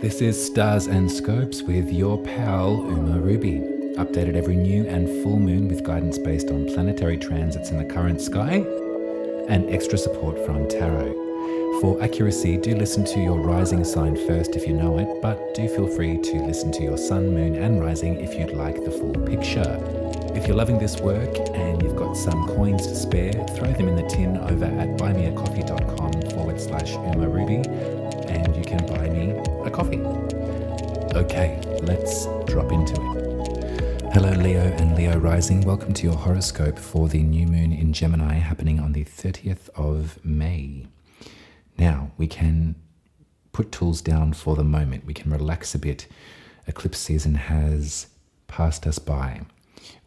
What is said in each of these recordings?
This is Stars and Scopes with your pal Uma Ruby. Updated every new and full moon with guidance based on planetary transits in the current sky and extra support from tarot. For accuracy, do listen to your rising sign first if you know it, but do feel free to listen to your sun, moon and rising if you'd like the full picture. If you're loving this work and you've got some coins to spare, throw them in the tin over at buymeacoffee.com/Uma Ruby and you can buy me a coffee. Okay, let's drop into it. Hello Leo and Leo rising, welcome to your horoscope for the new moon in Gemini happening on the 30th of May. Now, we can put tools down for the moment. We can relax a bit. Eclipse season has passed us by.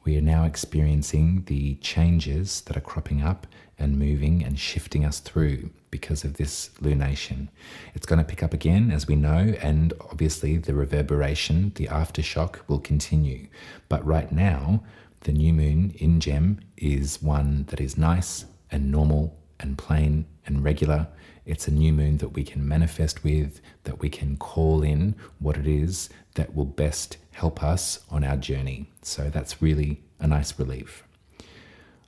We are now experiencing the changes that are cropping up and moving and shifting us through because of this lunation. It's going to pick up again, as we know, and obviously the reverberation, the aftershock will continue. But right now, the new moon in Gem is one that is nice and normal and plain and regular. It's a new moon that we can manifest with, that we can call in what it is that will best help us on our journey. So that's really a nice relief.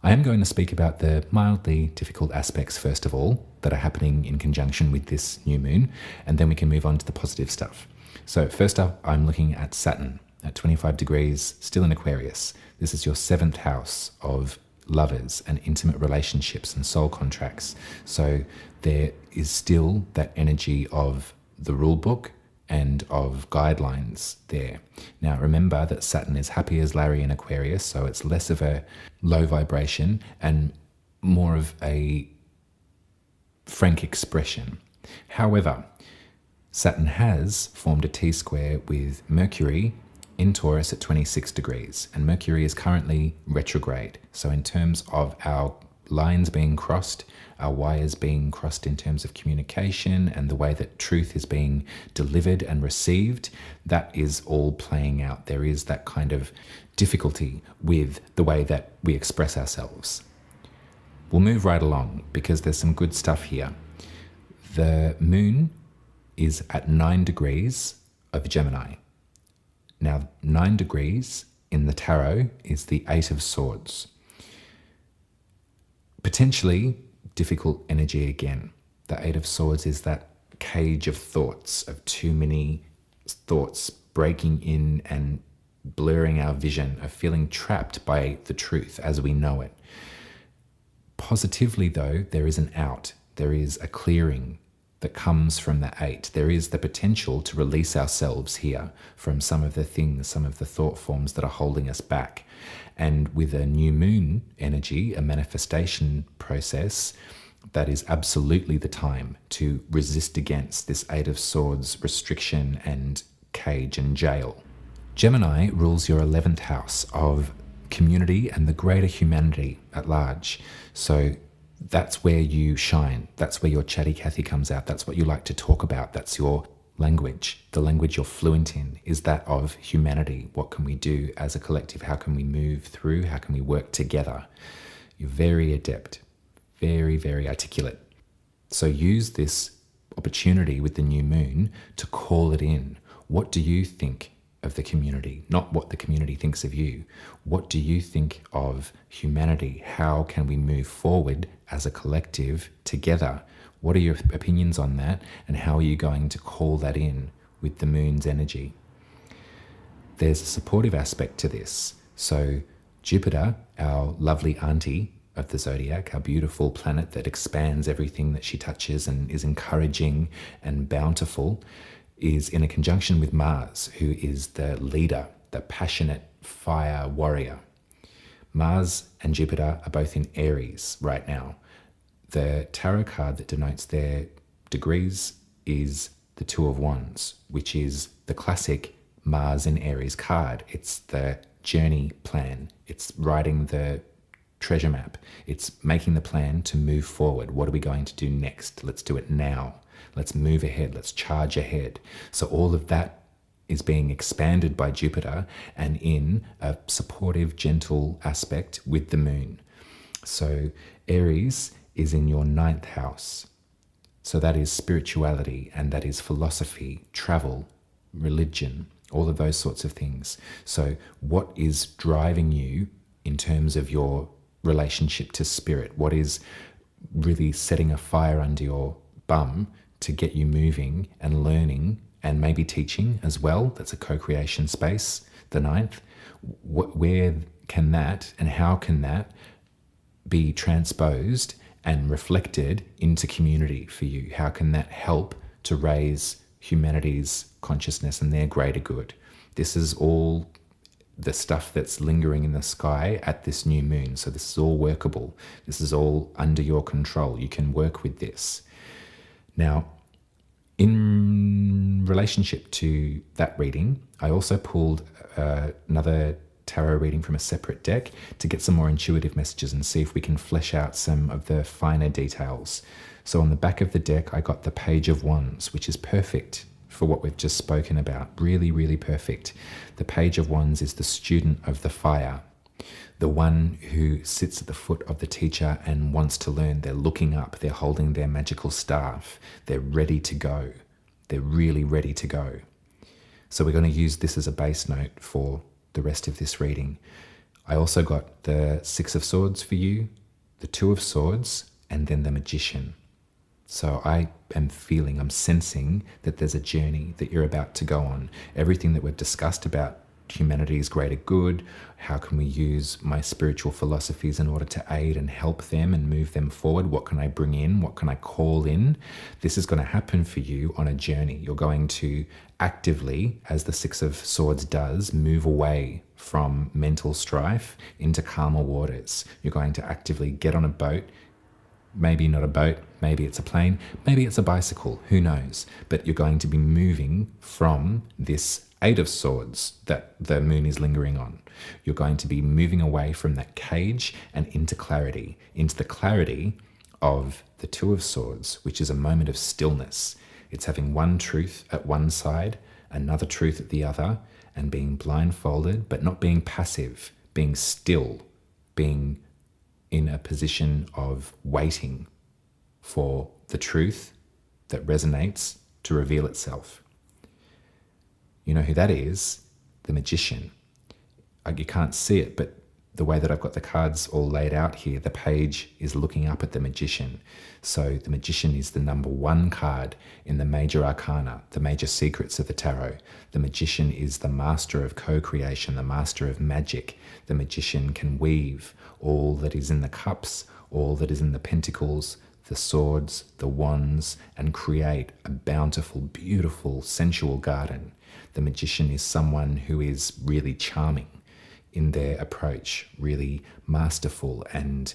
I am going to speak about the mildly difficult aspects first of all that are happening in conjunction with this new moon, and then we can move on to the positive stuff. So first up, I'm looking at Saturn at 25 degrees, still in Aquarius. This is your 7th house of lovers and intimate relationships and soul contracts. So there is still that energy of the rule book and of guidelines there. Now remember that Saturn is happy as Larry in Aquarius, so it's less of a low vibration and more of a frank expression. However, Saturn has formed a T-square with Mercury in Taurus at 26 degrees, and Mercury is currently retrograde. So in terms of our lines being crossed, our wires being crossed in terms of communication and the way that truth is being delivered and received, that is all playing out. There is that kind of difficulty with the way that we express ourselves. We'll move right along because there's some good stuff here. The moon is at 9 degrees of Gemini. Now, 9 degrees in the tarot is the 8 of Swords. Potentially difficult energy again. The 8 of Swords is that cage of thoughts, of too many thoughts breaking in and blurring our vision, of feeling trapped by the truth as we know it. Positively though, there is an out. There is a clearing that comes from the 8. There is the potential to release ourselves here from some of the things, some of the thought forms that are holding us back. And with a new moon energy, a manifestation process, that is absolutely the time to resist against this 8 of Swords restriction and cage and jail. Gemini rules your 11th house of community and the greater humanity at large. So that's where you shine. That's where your chatty Cathy comes out. That's what you like to talk about. That's your language. The language you're fluent in is that of humanity. What can we do as a collective? How can we move through? How can we work together? You're very adept, very, very articulate. So use this opportunity with the new moon to call it in. What do you think of the community? Not what the community thinks of you. What do you think of humanity? How can we move forward as a collective together? What are your opinions on that? And how are you going to call that in with the moon's energy? There's a supportive aspect to this. So Jupiter, our lovely auntie of the zodiac, our beautiful planet that expands everything that she touches and is encouraging and bountiful, is in a conjunction with Mars, who is the leader, the passionate fire warrior. Mars and Jupiter are both in Aries right now. The tarot card that denotes their degrees is the Two of Wands, which is the classic Mars in Aries card. It's the journey plan. It's writing the treasure map. It's making the plan to move forward. What are we going to do next? Let's do it now. Let's move ahead. Let's charge ahead. So all of that is being expanded by Jupiter and in a supportive, gentle aspect with the moon. So Aries is in your 9th house. So that is spirituality and that is philosophy, travel, religion, all of those sorts of things. So what is driving you in terms of your relationship to spirit? What is really setting a fire under your bum to get you moving and learning and maybe teaching as well? That's a co-creation space, the ninth. Where can that and how can that be transposed and reflected into community for you? How can that help to raise humanity's consciousness and their greater good? This is all the stuff that's lingering in the sky at this new moon. So this is all workable. This is all under your control. You can work with this. Now, in relationship to that reading, I also pulled another tarot reading from a separate deck to get some more intuitive messages and see if we can flesh out some of the finer details. So on the back of the deck, I got the Page of Wands, which is perfect for what we've just spoken about. Really, really perfect. The Page of Wands is the student of the fire, the one who sits at the foot of the teacher and wants to learn. They're looking up, they're holding their magical staff, they're ready to go. They're really ready to go. So we're going to use this as a base note for the rest of this reading. I also got the Six of Swords for you, the Two of Swords, and then the Magician. So I'm sensing that there's a journey that you're about to go on. Everything that we've discussed about humanity's greater good, how can we use my spiritual philosophies in order to aid and help them and move them forward? What can I bring in? What can I call in? This is going to happen for you on a journey. You're going to actively, as the Six of Swords does, move away from mental strife into calmer waters. You're going to actively get on a boat. Maybe not a boat, maybe it's a plane, maybe it's a bicycle, who knows? But you're going to be moving from this Eight of Swords that the moon is lingering on. You're going to be moving away from that cage and into clarity, into the clarity of the Two of Swords, which is a moment of stillness. It's having one truth at one side, another truth at the other, and being blindfolded, but not being passive, being still, being in a position of waiting for the truth that resonates to reveal itself. You know who that is? The Magician. You can't see it, but the way that I've got the cards all laid out here, the page is looking up at the Magician. So the Magician is the number one card in the major arcana, the major secrets of the tarot. The Magician is the master of co-creation, the master of magic. The Magician can weave all that is in the cups, all that is in the pentacles, the swords, the wands, and create a bountiful, beautiful, sensual garden. The Magician is someone who is really charming in their approach, really masterful, and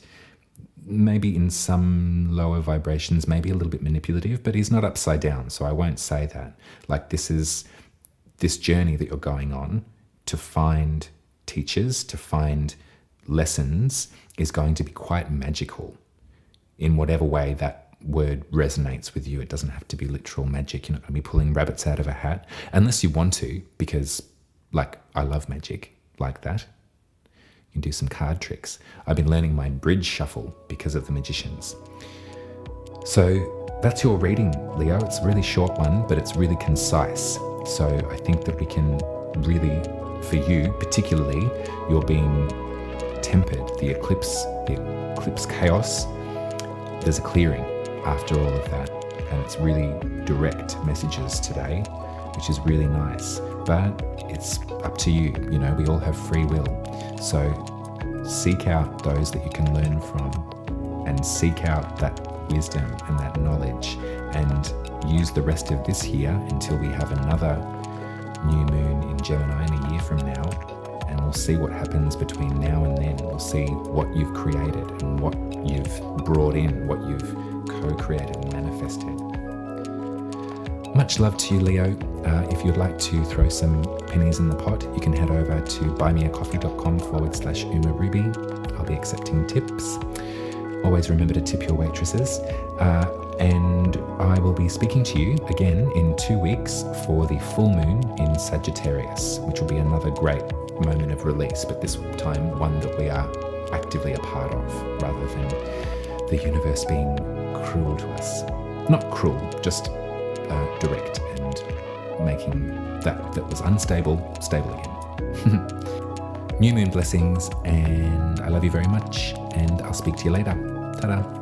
maybe in some lower vibrations, maybe a little bit manipulative, but he's not upside down, so I won't say that. Like, this is this journey that you're going on to find teachers, to find lessons, is going to be quite magical in whatever way that word resonates with you. It doesn't have to be literal magic. You're not going to be pulling rabbits out of a hat unless you want to, because I love magic like that. You can do some card tricks. I've been learning my bridge shuffle because of the Magicians. So that's your reading, Leo. It's a really short one, but it's really concise. So I think that we can really, for you particularly, you're being tempered. The eclipse chaos, there's a clearing after all of that. And it's really direct messages today, which is really nice. But it's up to you. You know, we all have free will. So seek out those that you can learn from and seek out that wisdom and that knowledge, and use the rest of this year until we have another new moon in Gemini in a year from now, and we'll see what happens between now and then. We'll see what you've created and what you've brought in, what you've co-created and manifested. Much love to you, Leo. If you'd like to throw some pennies in the pot, you can head over to buymeacoffee.com/Uma Ruby. I'll be accepting tips. Always remember to tip your waitresses. And I will be speaking to you again in 2 weeks for the full moon in Sagittarius, which will be another great moment of release, but this time one that we are actively a part of, rather than the universe being cruel to us. Not cruel, just direct and making that was unstable, stable again. New moon blessings, and I love you very much, and I'll speak to you later. Ta-da.